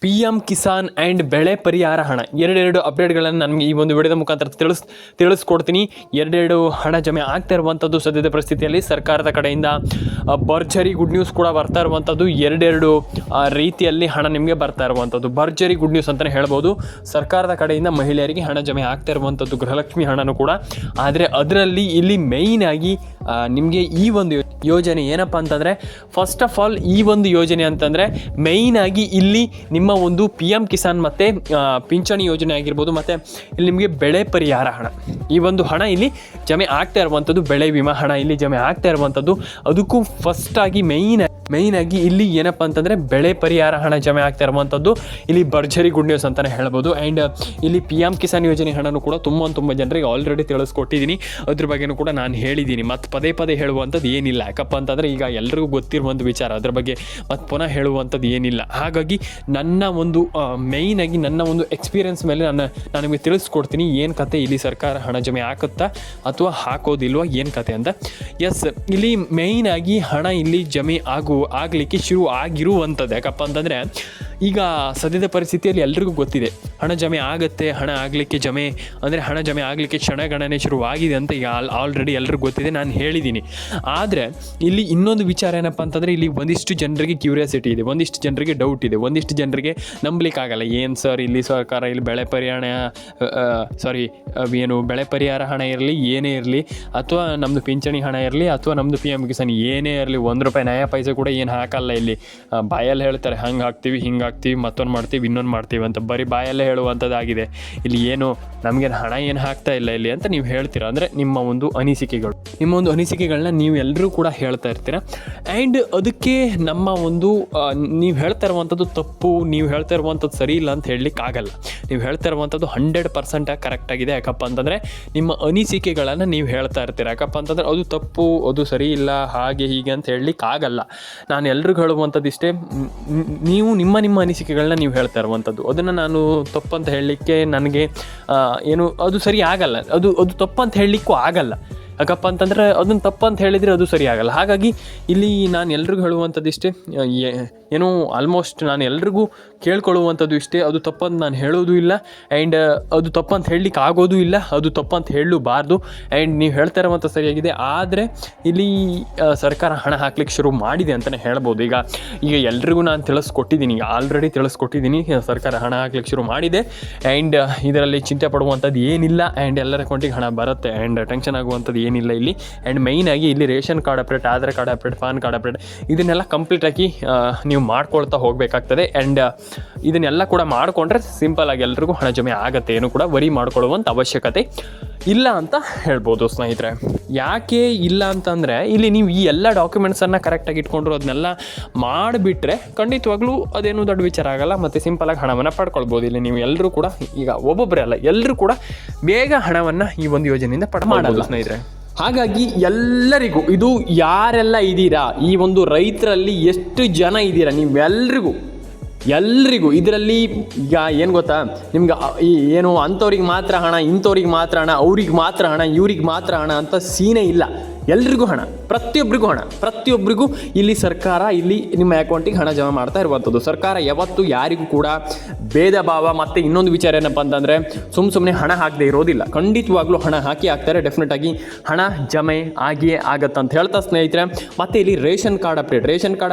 PM Kisan and ಬೆಳೆ ಪರಿಹಾರ ಹಣ ಎರಡೆರಡು ಅಪ್ಡೇಟ್ಗಳನ್ನು ನನಗೆ ಈ ಒಂದು ವಿಡಿಯೋದ ಮುಖಾಂತರ ತಿಳಿಸ್ಕೊಡ್ತೀನಿ. ಎರಡೆರಡು ಹಣ ಜಮೆ ಆಗ್ತಾ ಇರುವಂಥದ್ದು ಸದ್ಯದ ಪರಿಸ್ಥಿತಿಯಲ್ಲಿ ಸರ್ಕಾರದ ಕಡೆಯಿಂದ ಭರ್ಜರಿ ಗುಡ್ ನ್ಯೂಸ್ ಕೂಡ ಬರ್ತಾ ಇರುವಂಥದ್ದು. ಎರಡೆರಡು ರೀತಿಯಲ್ಲಿ ಹಣ ನಿಮಗೆ ಬರ್ತಾ ಇರುವಂಥದ್ದು ಭರ್ಜರಿ ಗುಡ್ ನ್ಯೂಸ್ ಅಂತಲೇ ಹೇಳ್ಬೋದು. ಸರ್ಕಾರದ ಕಡೆಯಿಂದ ಮಹಿಳೆಯರಿಗೆ ಹಣ ಜಮೆ ಆಗ್ತಾ ಇರುವಂಥದ್ದು ಗೃಹಲಕ್ಷ್ಮಿ ಹಣನೂ ಕೂಡ. ಆದರೆ ಅದರಲ್ಲಿ ಇಲ್ಲಿ ಮೇಯ್ನಾಗಿ ನಿಮಗೆ ಈ ಒಂದು ಯೋಜನೆ ಏನಪ್ಪ ಅಂತಂದರೆ, ಫಸ್ಟ್ ಆಫ್ ಆಲ್ ಈ ಒಂದು ಯೋಜನೆ ಅಂತಂದರೆ ಮೇಯ್ನಾಗಿ ಇಲ್ಲಿ ನಿಮ್ಮ ಒಂದು PM ಕಿಸಾನ್ ಮತ್ತು ಪಿಂಚಣಿ ಯೋಜನೆ ಆಗಿರ್ಬೋದು, ಮತ್ತು ಇಲ್ಲಿ ನಿಮಗೆ ಬೆಳೆ ಪರಿಹಾರ ಹಣ, ಈ ಒಂದು ಹಣ ಇಲ್ಲಿ ಜಮೆ ಆಗ್ತಾ ಇರುವಂಥದ್ದು, ಬೆಳೆ ವಿಮಾ ಹಣ ಇಲ್ಲಿ ಜಮೆ ಆಗ್ತಾ ಇರುವಂಥದ್ದು. ಅದಕ್ಕೂ ಫಸ್ಟಾಗಿ ಮೇಯ್ನಾಗಿ ಇಲ್ಲಿ ಏನಪ್ಪ ಅಂತಂದರೆ ಬೆಳೆ ಪರಿಹಾರ ಹಣ ಜಮೆ ಆಗ್ತಾ ಇರುವಂಥದ್ದು ಇಲ್ಲಿ ಭರ್ಜರಿ ಗುಡ್ ನ್ಯೂಸ್ ಅಂತಲೇ ಹೇಳ್ಬೋದು. ಆ್ಯಂಡ್ ಇಲ್ಲಿ PM ಕಿಸಾನ್ ಯೋಜನೆ ಹಣನೂ ಕೂಡ ತುಂಬ ಜನರಿಗೆ ಆಲ್ರೆಡಿ ತಿಳಿಸ್ಕೊಟ್ಟಿದ್ದೀನಿ. ಅದ್ರ ಬಗ್ಗೆನೂ ಕೂಡ ನಾನು ಹೇಳಿದ್ದೀನಿ, ಮತ್ತು ಪದೇ ಹೇಳುವಂಥದ್ದು ಏನಿಲ್ಲ. ಯಾಕಪ್ಪ ಅಂತಂದರೆ ಈಗ ಎಲ್ರಿಗೂ ಗೊತ್ತಿರುವಂಥ ವಿಚಾರ, ಅದ್ರ ಬಗ್ಗೆ ಮತ್ತು ಪುನಃ ಹೇಳುವಂಥದ್ದು ಏನಿಲ್ಲ. ಹಾಗಾಗಿ ನನ್ನ ಒಂದು ಮೇಯ್ನಾಗಿ ನನ್ನ ಒಂದು ಎಕ್ಸ್ಪೀರಿಯನ್ಸ್ ಮೇಲೆ ನಾನು ನಿಮಗೆ ತಿಳಿಸ್ಕೊಡ್ತೀನಿ ಏನು ಕತೆ, ಇಲ್ಲಿ ಸರ್ಕಾರ ಹಣ ಜಮೆ ಹಾಕುತ್ತಾ ಅಥವಾ ಹಾಕೋದಿಲ್ವ, ಏನು ಕತೆ ಅಂತ. ಎಸ್, ಇಲ್ಲಿ ಮೇಯ್ನಾಗಿ ಹಣ ಇಲ್ಲಿ ಜಮೆ ಆಗಲಿಕ್ಕೆ ಶುರು ಆಗಿರುವಂಥದ್ದು. ಯಾಕಪ್ಪ ಅಂತಂದರೆ ಈಗ ಸದ್ಯದ ಪರಿಸ್ಥಿತಿಯಲ್ಲಿ ಎಲ್ರಿಗೂ ಗೊತ್ತಿದೆ ಹಣ ಜಮೆ ಆಗುತ್ತೆ, ಹಣ ಆಗಲಿಕ್ಕೆ ಹಣ ಜಮೆ ಆಗಲಿಕ್ಕೆ ಕ್ಷಣಗಣನೆ ಶುರುವಾಗಿದೆ ಅಂತ ಈಗ ಆಲ್ರೆಡಿ ಎಲ್ರಿಗೂ ಗೊತ್ತಿದೆ, ನಾನು ಹೇಳಿದ್ದೀನಿ. ಆದರೆ ಇಲ್ಲಿ ಇನ್ನೊಂದು ವಿಚಾರ ಏನಪ್ಪ ಅಂತಂದರೆ, ಇಲ್ಲಿ ಒಂದಿಷ್ಟು ಜನರಿಗೆ ಕ್ಯೂರಿಯಾಸಿಟಿ ಇದೆ, ಒಂದಿಷ್ಟು ಜನರಿಗೆ ಡೌಟ್ ಇದೆ, ಒಂದಿಷ್ಟು ಜನರಿಗೆ ನಂಬಲಿಕ್ಕಾಗಲ್ಲ. ಏನು ಸರ್ ಇಲ್ಲಿ ಸರ್ಕಾರ ಇಲ್ಲಿ ಬೆಳೆ ಪರಿಹಾರ ಹಣ ಇರಲಿ, ಏನೇ ಇರಲಿ, ಅಥವಾ ನಮ್ಮದು ಪಿಂಚಣಿ ಹಣ ಇರಲಿ, ಅಥವಾ ನಮ್ಮದು PM ಕಿಸಾನ್ ಏನೇ ಇರಲಿ, ₹1 ನಯ ಪೈಸೆ ಕೂಡ ಏನು ಹಾಕಲ್ಲ. ಇಲ್ಲಿ ಬಾಯಲ್ಲಿ ಹೇಳ್ತಾರೆ ಹಂಗೆ ಹಾಕ್ತೀವಿ, ಹಿಂಗೆ ಹಾಕ್ತೀವಿ, ಮತ್ತೊಂದು ಮಾಡ್ತೀವಿ, ಇನ್ನೊಂದು ಮಾಡ್ತೀವಿ ಅಂತ ಬರೀ ಬಾಯಲ್ಲೇ ಹೇಳುವಂಥದ್ದಾಗಿದೆ. ಇಲ್ಲಿ ಏನು ನಮಗೆ ಹಣ ಏನು ಹಾಕ್ತಾ ಇಲ್ಲ ಇಲ್ಲಿ ಅಂತ ನೀವು ಹೇಳ್ತೀರಾ. ಅಂದರೆ ನಿಮ್ಮ ಒಂದು ಅನಿಸಿಕೆಗಳನ್ನ ನೀವು ಎಲ್ಲರೂ ಕೂಡ ಹೇಳ್ತಾ ಇರ್ತೀರ. ಆ್ಯಂಡ್ ಅದಕ್ಕೆ ನಮ್ಮ ಒಂದು ನೀವು ಹೇಳ್ತಾ ಇರುವಂಥದ್ದು ತಪ್ಪು, ನೀವು ಹೇಳ್ತಾ ಇರುವಂಥದ್ದು ಸರಿ ಇಲ್ಲ ಅಂತ ಹೇಳಲಿಕ್ಕೆ ಆಗಲ್ಲ. ನೀವು ಹೇಳ್ತಾ ಇರುವಂಥದ್ದು 100% ಕರೆಕ್ಟಾಗಿದೆ. ಯಾಕಪ್ಪ ಅಂತಂದರೆ ನಿಮ್ಮ ಅನಿಸಿಕೆಗಳನ್ನು ನೀವು ಹೇಳ್ತಾ ಇರ್ತೀರ. ಯಾಕಪ್ಪ ಅಂತಂದರೆ ಅದು ತಪ್ಪು, ಅದು ಸರಿ ಇಲ್ಲ, ಹಾಗೆ ಹೀಗೆ ಅಂತ ಹೇಳಲಿಕ್ಕೆ ಆಗಲ್ಲ. ನಾನು ಎಲ್ರಿಗೂ ಹೇಳುವಂಥದ್ದು ಇಷ್ಟೇ, ನೀವು ನಿಮ್ಮ ಅನಿಸಿಕೆಗಳನ್ನ ನೀವು ಹೇಳ್ತಾ ಇರುವಂಥದ್ದು, ಅದನ್ನು ನಾನು ತಪ್ಪಂತ ಹೇಳಲಿಕ್ಕೆ ನನಗೆ ಅದು ಸರಿ ಆಗಲ್ಲ, ಅದು ತಪ್ಪಂತ ಹೇಳಲಿಕ್ಕೂ ಆಗಲ್ಲ. ಯಾಕಪ್ಪ ಅಂತಂದರೆ ಅದನ್ನು ತಪ್ಪಂತ ಹೇಳಿದರೆ ಅದು ಸರಿ ಆಗಲ್ಲ. ಹಾಗಾಗಿ ಇಲ್ಲಿ ನಾನು ಎಲ್ರಿಗೂ ಹೇಳುವಂಥದ್ದು ಇಷ್ಟೇ, ಆಲ್ಮೋಸ್ಟ್ ನಾನು ಎಲ್ರಿಗೂ ಕೇಳ್ಕೊಳ್ಳುವಂಥದ್ದು ಇಷ್ಟೇ, ಅದು ತಪ್ಪಂತ ನಾನು ಹೇಳೋದು ಇಲ್ಲ, ಆ್ಯಂಡ್ ಅದು ತಪ್ಪಂತ ಹೇಳಲಿಕ್ಕೆ ಆಗೋದು ಇಲ್ಲ, ಅದು ತಪ್ಪಂತ ಹೇಳಲೂಬಾರ್ದು. ಆ್ಯಂಡ್ ನೀವು ಹೇಳ್ತಾ ಇರುವಂಥ ಸರಿಯಾಗಿದೆ. ಆದರೆ ಇಲ್ಲಿ ಸರ್ಕಾರ ಹಣ ಹಾಕ್ಲಿಕ್ಕೆ ಶುರು ಮಾಡಿದೆ ಅಂತಲೇ ಹೇಳ್ಬೋದು. ಈಗ ಎಲ್ರಿಗೂ ನಾನು ಆಲ್ರೆಡಿ ತಿಳಿಸ್ಕೊಟ್ಟಿದ್ದೀನಿ, ಸರ್ಕಾರ ಹಣ ಹಾಕ್ಲಿಕ್ಕೆ ಶುರು ಮಾಡಿದೆ. ಆ್ಯಂಡ್ ಇದರಲ್ಲಿ ಚಿಂತೆ ಪಡುವಂಥದ್ದು ಏನಿಲ್ಲ, ಆ್ಯಂಡ್ ಎಲ್ಲರ ಅಕೌಂಟಿಗೆ ಹಣ ಬರುತ್ತೆ, ಆ್ಯಂಡ್ ಟೆನ್ಷನ್ ಆಗುವಂಥದ್ದು ಏನಿಲ್ಲ ಇಲ್ಲಿ. ಆ್ಯಂಡ್ ಮೇಯ್ನಾಗಿ ಇಲ್ಲಿ ration card update, Aadhaar card update, PAN card update, ಇದನ್ನೆಲ್ಲ ಕಂಪ್ಲೀಟಾಗಿ ನೀವು ಮಾಡ್ಕೊಳ್ತಾ ಹೋಗಬೇಕಾಗ್ತದೆ. ಆ್ಯಂಡ್ ಇದನ್ನೆಲ್ಲ ಕೂಡ ಮಾಡಿಕೊಂಡ್ರೆ ಸಿಂಪಲಾಗಿ ಎಲ್ರಿಗೂ ಹಣ ಜಮೆ ಆಗುತ್ತೆ, ಏನು ಕೂಡ ವರಿ ಮಾಡ್ಕೊಳ್ಳುವಂಥ ಅವಶ್ಯಕತೆ ಇಲ್ಲ ಅಂತ ಹೇಳ್ಬೋದು ಸ್ನೇಹಿತರೆ. ಯಾಕೆ ಇಲ್ಲ ಅಂತಂದರೆ, ಇಲ್ಲಿ ನೀವು ಈ ಎಲ್ಲ ಡಾಕ್ಯುಮೆಂಟ್ಸನ್ನು ಕರೆಕ್ಟಾಗಿ ಇಟ್ಕೊಂಡ್ರು ಅದನ್ನೆಲ್ಲ ಮಾಡಿಬಿಟ್ರೆ ಖಂಡಿತವಾಗ್ಲೂ ಅದೇನು ದೊಡ್ಡ ವಿಚಾರ ಆಗಲ್ಲ, ಮತ್ತು ಸಿಂಪಲಾಗಿ ಹಣವನ್ನು ಪಡ್ಕೊಳ್ಬೋದು. ಇಲ್ಲಿ ನೀವು ಎಲ್ಲರೂ ಕೂಡ ಈಗ ಒಬ್ಬೊಬ್ಬರೇ ಅಲ್ಲ, ಎಲ್ಲರೂ ಕೂಡ ಬೇಗ ಹಣವನ್ನು ಈ ಒಂದು ಯೋಜನೆಯಿಂದ ಮಾಡಲ್ಲ ಸ್ನೇಹಿತರೆ. ಹಾಗಾಗಿ ಎಲ್ಲರಿಗೂ, ಇದು ಯಾರೆಲ್ಲ ಇದ್ದೀರಾ, ಈ ಒಂದು ರೈತರಲ್ಲಿ ಎಷ್ಟು ಜನ ಇದ್ದೀರಾ, ಎಲ್ರಿಗೂ ಇದರಲ್ಲಿ ಈಗ ಏನು ಗೊತ್ತಾ, ನಿಮ್ಗೆ ಅಂಥವ್ರಿಗೆ ಮಾತ್ರ ಹಣ, ಇಂಥವ್ರಿಗೆ ಮಾತ್ರ ಹಣ, ಅವ್ರಿಗೆ ಮಾತ್ರ ಹಣ, ಇವ್ರಿಗೆ ಮಾತ್ರ ಹಣ ಅಂತ ಸೀನೇ ಇಲ್ಲ. ಎಲ್ರಿಗೂ ಹಣ, ಪ್ರತಿಯೊಬ್ಬರಿಗೂ ಇಲ್ಲಿ ಸರ್ಕಾರ ಇಲ್ಲಿ ನಿಮ್ಮ ಅಕೌಂಟಿಗೆ ಹಣ ಜಮಾ ಮಾಡ್ತಾ ಇರುವಂಥದ್ದು. ಸರ್ಕಾರ ಯಾವತ್ತೂ ಯಾರಿಗೂ ಕೂಡ ಭೇದ ಭಾವ, ಮತ್ತು ಇನ್ನೊಂದು ವಿಚಾರ ಏನಪ್ಪ ಅಂತಂದರೆ ಸುಮ್ಮನೆ ಹಣ ಹಾಕದೇ ಇರೋದಿಲ್ಲ. ಖಂಡಿತವಾಗ್ಲೂ ಹಣ ಹಾಕ್ತಾರೆ, ಡೆಫಿನೆಟಾಗಿ ಹಣ ಜಮೆ ಆಗಿಯೇ ಆಗತ್ತಂತ ಹೇಳ್ತಾ ಸ್ನೇಹಿತರೆ. ಮತ್ತು ಇಲ್ಲಿ ರೇಷನ್ ಕಾರ್ಡ್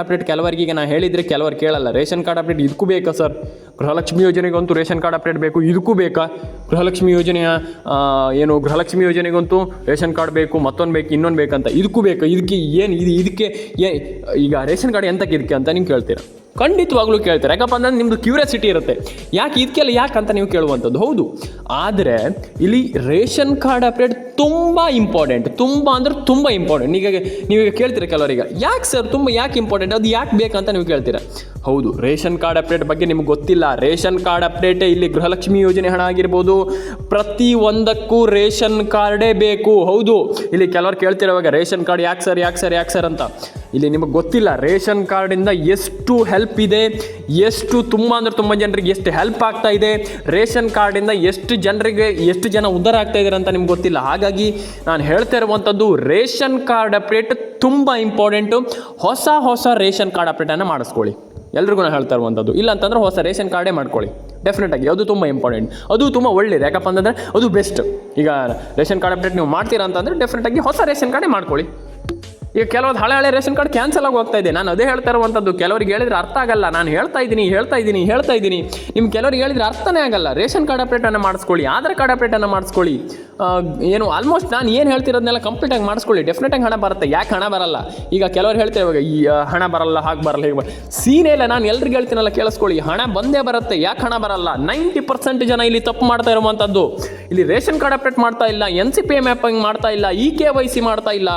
ಅಪ್ಡೇಟ್ ಕೆಲವರಿಗೆ ನಾನು ಹೇಳಿದರೆ ಕೆಲವರು ಕೇಳಲ್ಲ. ರೇಷನ್ ಕಾರ್ಡ್ ಅಪ್ಡೇಟ್ ಇದಕ್ಕೂ ಬೇಕಾ ಸರ್? ಗೃಹಲಕ್ಷ್ಮಿ ಯೋಜನೆಗಂತೂ ರೇಷನ್ ಕಾರ್ಡ್ ಅಪ್ಡೇಟ್ ಬೇಕು, ಇದಕ್ಕೂ ಬೇಕಾ? ಗೃಹಲಕ್ಷ್ಮಿ ಯೋಜನೆಗಂತೂ ರೇಷನ್ ಕಾರ್ಡ್ ಬೇಕು, ಮತ್ತೊಂದು ಬೇಕು, ಇನ್ನೊಂದು ಬೇಕಂತ, ಇದಕ್ಕೂ ಬೇಕು. ಇದಕ್ಕೆ ಈಗ ರೇಷನ್ ಕಾರ್ಡ್ ಎಂತಕ್ಕೆ ಇದಕ್ಕೆ ಅಂತ ನೀವು ಕೇಳ್ತೀರಾ? ಖಂಡಿತವಾಗ್ಲೂ ಕೇಳ್ತಾರೆ. ಯಾಕಪ್ಪ ಅಂದರೆ ನಿಮ್ಮದು ಕ್ಯೂರಿಯಾಸಿಟಿ ಇರುತ್ತೆ, ಇದಕ್ಕೆಲ್ಲ ಯಾಕಂತ ನೀವು ಕೇಳುವಂಥದ್ದು. ಹೌದು, ಆದರೆ ಇಲ್ಲಿ ರೇಷನ್ ಕಾರ್ಡ್ ಅಪ್ಡೇಟ್ ತುಂಬ ಇಂಪಾರ್ಟೆಂಟ್, ತುಂಬ ಇಂಪಾರ್ಟೆಂಟ್. ನೀವೀಗ ಕೇಳ್ತೀರ ಕೆಲವರಿಗೆ, ಯಾಕೆ ಸರ್ ಯಾಕೆ ಇಂಪಾರ್ಟೆಂಟ್, ಅದು ಯಾಕೆ ಬೇಕಂತ ನೀವು ಕೇಳ್ತೀರಾ. ಹೌದು, ರೇಷನ್ ಕಾರ್ಡ್ ಅಪ್ಡೇಟ್ ಬಗ್ಗೆ ನಿಮ್ಗೆ ಗೊತ್ತಿಲ್ಲ. ರೇಷನ್ ಕಾರ್ಡ್ ಅಪ್ಡೇಟೇ ಇಲ್ಲಿ ಗೃಹಲಕ್ಷ್ಮಿ ಯೋಜನೆ ಹಣ ಆಗಿರ್ಬೋದು, ಪ್ರತಿಯೊಂದಕ್ಕೂ ರೇಷನ್ ಕಾರ್ಡೇ ಬೇಕು. ಹೌದು, ಇಲ್ಲಿ ಕೆಲವರು ಕೇಳ್ತಿರೋವಾಗ ರೇಷನ್ ಕಾರ್ಡ್ ಯಾಕೆ ಸರ್ ಅಂತ. ಇಲ್ಲಿ ನಿಮಗೆ ಗೊತ್ತಿಲ್ಲ ರೇಷನ್ ಕಾರ್ಡಿಂದ ಎಷ್ಟು ಹೆಲ್ಪ್ ಇದೆ, ತುಂಬ ಜನರಿಗೆ ಎಷ್ಟು ಹೆಲ್ಪ್ ಆಗ್ತಾ ಇದೆ, ರೇಷನ್ ಕಾರ್ಡಿಂದ ಎಷ್ಟು ಜನ ಉದ್ಧಾರ ಆಗ್ತಾ ಇದ್ದಾರೆ ಅಂತ ನಿಮ್ಗೆ ಗೊತ್ತಿಲ್ಲ. ಹಾಗಾಗಿ ನಾನು ಹೇಳ್ತಾ ಇರುವಂಥದ್ದು ರೇಷನ್ ಕಾರ್ಡ್ ಅಪ್ಡೇಟ್ ತುಂಬ ಇಂಪಾರ್ಟೆಂಟು. ಹೊಸ ರೇಷನ್ ಕಾರ್ಡ್ ಅಪ್ಡೇಟನ್ನು ಮಾಡಿಸ್ಕೊಳ್ಳಿ. ಎಲ್ರಿಗೂ ನಾನು ಹೇಳ್ತಾ ಇರುವಂಥದ್ದು. ಇಲ್ಲ ಅಂತಂದರೆ ಹೊಸ ರೇಷನ್ ಕಾರ್ಡೇ ಮಾಡ್ಕೊಳ್ಳಿ ಡೆಫಿನೆಟಾಗಿ, ಅದು ತುಂಬ ಇಂಪಾರ್ಟೆಂಟ್, ಅದು ತುಂಬ ಒಳ್ಳೇದು. ಯಾಕಪ್ಪ ಅಂತಂದರೆ ಅದು ಬೆಸ್ಟ್. ಈಗ ರೇಷನ್ ಕಾರ್ಡ್ ಅಪ್ಡೇಟ್ ನೀವು ಮಾಡ್ತೀರಾ ಅಂತಂದರೆ ಡೆಫಿನೆಟಾಗಿ ಹೊಸ ರೇಷನ್ ಕಾರ್ಡೇ ಮಾಡ್ಕೊಳ್ಳಿ. ಈಗ ಕೆಲವೊಂದು ಹಳೆ ರೇಷನ್ ಕಾರ್ಡ್ ಕ್ಯಾನ್ಸಲ್ ಆಗಿ ಹೋಗ್ತಾ ಇದೆ. ನಾನು ಅದೇ ಹೇಳ್ತಾ ಇರುವಂಥದ್ದು, ಕೆಲವರಿಗೆ ಹೇಳಿದ್ರೆ ಅರ್ಥ ಆಗಲ್ಲ. ನಾನು ಹೇಳ್ತಾ ಇದ್ದೀನಿ ನಿಮ್ಗೆ ಕೆಲವರಿಗೆ ಹೇಳಿದ್ರೆ ಅರ್ಥನೇ ಆಗಲ್ಲ. ರೇಷನ್ ಕಾರ್ಡ್ ಅಪ್ಡೇಟನ್ನು ಮಾಡಿಸ್ಕೊಳ್ಳಿ, ಆಧಾರ್ ಕಾರ್ಡ್ ಅಪ್ಡೇಟನ್ನು ಮಾಡಿಸ್ಕೊಳ್ಳಿ. ಏನು ಆಲ್ಮೋಸ್ಟ್ ನಾನು ಏನು ಹೇಳ್ತಿರೋದನ್ನೆಲ್ಲ ಕಂಪ್ಲೀಟಾಗಿ ಮಾಡಿಸ್ಕೊಳ್ಳಿ, ಡೆಫಿನೆಟಾಗಿ ಹಣ ಬರುತ್ತೆ. ಯಾಕೆ ಹಣ ಬರಲ್ಲ? ಈಗ ಕೆಲವರು ಹೇಳ್ತೇವೆ ಇವಾಗ ಈ ಹಣ ಬರಲ್ಲ, ಹಾಗೆ ಬರಲ್ಲ, ಹೀಗೆ ಬರಲ್ಲ. ಸೀನೇ ಇಲ್ಲ, ನಾನು ಎಲ್ರಿಗೆ ಹೇಳ್ತೀನಲ್ಲ ಕೇಳಿಸ್ಕೊಳ್ಳಿ, ಹಣ ಬಂದೇ ಬರುತ್ತೆ. ಯಾಕೆ ಹಣ ಬರಲ್ಲ? 90% ಜನ ಇಲ್ಲಿ ತಪ್ಪು ಮಾಡ್ತಾ ಇರುವಂಥದ್ದು. ಇಲ್ಲಿ ರೇಷನ್ ಕಾರ್ಡ್ ಅಪ್ಡೇಟ್ ಮಾಡ್ತಾ ಇಲ್ಲ, NCPA ಮ್ಯಾಪಿಂಗ್ ಮಾಡ್ತಾ ಇಲ್ಲ, EKYC ಮಾಡ್ತಾ ಇಲ್ಲ.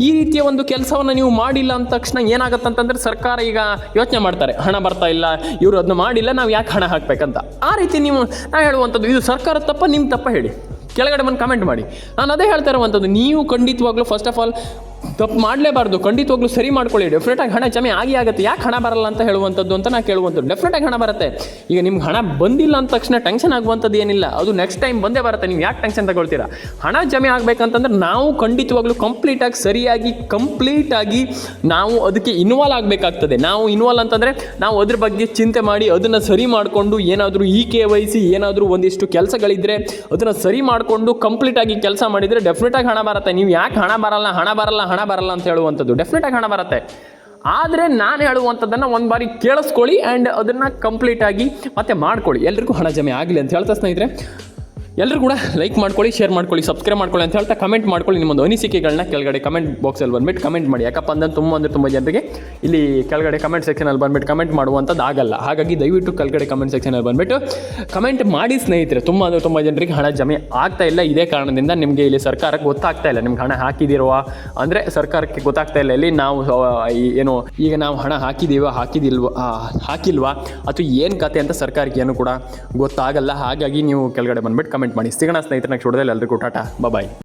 ಈ ರೀತಿಯ ಒಂದು ಕೆಲಸವನ್ನು ನೀವು ಮಾಡಿಲ್ಲ ಅಂದ ತಕ್ಷಣ ಏನಾಗುತ್ತಂತಂದ್ರೆ ಸರ್ಕಾರ ಈಗ ಯೋಚನೆ ಮಾಡ್ತಾರೆ, ಹಣ ಬರ್ತಾ ಇಲ್ಲ, ಇವರು ಅದನ್ನ ಮಾಡಿಲ್ಲ, ನಾವು ಯಾಕೆ ಹಣ ಹಾಕಬೇಕಂತ. ಆ ರೀತಿ ನೀವು ನಾನು ಹೇಳುವಂಥದ್ದು, ಇದು ಸರ್ಕಾರ ತಪ್ಪ ನಿಮ್ಮ ತಪ್ಪ ಹೇಳಿ, ಕೆಳಗಡೆ ಬಂದು ಕಮೆಂಟ್ ಮಾಡಿ. ನಾನು ಅದೇ ಹೇಳ್ತಾ ಇರುವಂಥದ್ದು, ನೀವು ಖಂಡಿತವಾಗ್ಲೂ ಫಸ್ಟ್ ಆಫ್ ಆಲ್ ತಪ್ಪು ಮಾಡಲೇಬಾರ್ದು, ಖಂಡಿತವಾಗ್ಲೂ ಸರಿ ಮಾಡ್ಕೊಳ್ಳಿ. ಡೆಫಿನೆಟಾಗಿ ಹಣ ಜಮೆ ಆಗುತ್ತೆ. ಯಾಕೆ ಹಣ ಬರಲ್ಲ ಅಂತ ಹೇಳುವಂಥದ್ದು ಅಂತ ನಾನು ಕೇಳುವಂಥದ್ದು. ಡೆಫಿನೆಟಾಗಿ ಹಣ ಬರುತ್ತೆ. ಈಗ ನಿಮ್ಗೆ ಹಣ ಬಂದಿಲ್ಲ ಅಂದ ತಕ್ಷಣ ಟೆನ್ಷನ್ ಆಗುವಂಥದ್ದು ಏನಿಲ್ಲ, ಅದು ನೆಕ್ಸ್ಟ್ ಟೈಮ್ ಬಂದೇ ಬರುತ್ತೆ. ನೀವು ಯಾಕೆ ಟೆನ್ಷನ್ ತಗೊಳ್ತೀರಾ? ಹಣ ಜಮೆ ಆಗಬೇಕಂತಂದ್ರೆ ನಾವು ಖಂಡಿತವಾಗ್ಲೂ ಕಂಪ್ಲೀಟಾಗಿ ಸರಿಯಾಗಿ ನಾವು ಅದಕ್ಕೆ ಇನ್ವಾಲ್ವ್ ಆಗಬೇಕಾಗ್ತದೆ. ನಾವು ಇನ್ವಾಲ್ವ್ ಅಂತಂದರೆ ನಾವು ಅದ್ರ ಬಗ್ಗೆ ಚಿಂತೆ ಮಾಡಿ ಅದನ್ನು ಸರಿ ಮಾಡಿಕೊಂಡು, ಏನಾದರೂ EKYC ಏನಾದರೂ ಒಂದಿಷ್ಟು ಕೆಲಸಗಳಿದ್ದರೆ ಅದನ್ನು ಸರಿ ಮಾಡಿಕೊಂಡು ಕಂಪ್ಲೀಟಾಗಿ ಕೆಲಸ ಮಾಡಿದರೆ ಡೆಫಿನೆಟಾಗಿ ಹಣ ಬರುತ್ತೆ. ನೀವು ಯಾಕೆ ಹಣ ಬರಲ್ಲ ಅಂತ ಹೇಳುವಂಥದ್ದು, ಡೆಫಿನೆಟಾಗಿ ಹಣ ಬರುತ್ತೆ. ಆದರೆ ನಾನು ಹೇಳುವಂಥದ್ದನ್ನು ಒಂದು ಬಾರಿ ಕೇಳಿಸ್ಕೊಳ್ಳಿ ಆ್ಯಂಡ್ ಅದನ್ನು ಕಂಪ್ಲೀಟಾಗಿ ಮತ್ತೆ ಮಾಡ್ಕೊಳ್ಳಿ. ಎಲ್ರಿಗೂ ಹಣ ಜಮೆ ಆಗಲಿ ಅಂತ ಹೇಳ್ತಾ ಸ್ನೇಹಿತರೆ, ಎಲ್ಲರೂ ಕೂಡ ಲೈಕ್ ಮಾಡ್ಕೊಳ್ಳಿ, ಶೇರ್ ಮಾಡ್ಕೊಳ್ಳಿ, ಸಬ್ಸ್ಕ್ರೈಬ್ ಮಾಡ್ಕೊಳ್ಳಿ ಅಂತ ಹೇಳ್ತಾ ಕಮೆಂಟ್ ಮಾಡ್ಕೊಳ್ಳಿ. ನಿಮ್ಮೊಂದು ಅನಿಸಿಕೆಗಳನ್ನ ಕೆಳಗಡೆ ಕಮೆಂಟ್ ಬಾಕ್ಸಲ್ಲಿ ಬಂದುಬಿಟ್ಟು ಕಮೆಂಟ್ ಮಾಡಿ. ಯಾಕಪ್ಪ ಅಂದರೆ ತುಂಬ ಜನರಿಗೆ ಇಲ್ಲಿ ಕೆಳಗಡೆ ಕಮೆಂಟ್ ಸೆಕ್ಷನಲ್ಲಿ ಬಂದುಬಿಟ್ಟು ಕಮೆಂಟ್ ಮಾಡುವಂಥದ್ದು ಆಗಲ್ಲ. ಹಾಗಾಗಿ ದಯವಿಟ್ಟು ಕೆಳಗಡೆ ಕಮೆಂಟ್ ಸೆಕ್ಷನಲ್ಲಿ ಬಂದುಬಿಟ್ಟು ಕಮೆಂಟ್ ಮಾಡಿ ಸ್ನೇಹಿತರೆ. ತುಂಬ ಜನರಿಗೆ ಹಣ ಜಮೆ ಆಗ್ತಾ ಇಲ್ಲ. ಇದೇ ಕಾರಣದಿಂದ ನಿಮಗೆ ಇಲ್ಲಿ ಸರ್ಕಾರಕ್ಕೆ ಗೊತ್ತಾಗ್ತಾ ಇಲ್ಲ, ನಿಮ್ಗೆ ಹಣ ಹಾಕಿದಿರುವ ಅಂದರೆ ಸರ್ಕಾರಕ್ಕೆ ಗೊತ್ತಾಗ್ತಾ ಇಲ್ಲ ಇಲ್ಲಿ ನಾವು ಏನು ಈಗ ನಾವು ಹಣ ಹಾಕಿಲ್ವಾ ಅಥವಾ ಏನು ಕತೆ ಅಂತ ಸರ್ಕಾರಕ್ಕೆ ಏನು ಕೂಡ ಗೊತ್ತಾಗಲ್ಲ. ಹಾಗಾಗಿ ನೀವು ಕೆಳಗಡೆ ಬಂದುಬಿಟ್ಟು ಕಮೆಂಟ್ ಮಾಡಿ. ಸಿಗೋಣ ಸ್ನೇಹಿತರೆ ನೆಕ್ಸ್ಟ್ ವಿಡಿಯೋದಲ್ಲಿ. ಎಲ್ರಿಗೂ ಟಾಟಾ, ಬಾಯ್.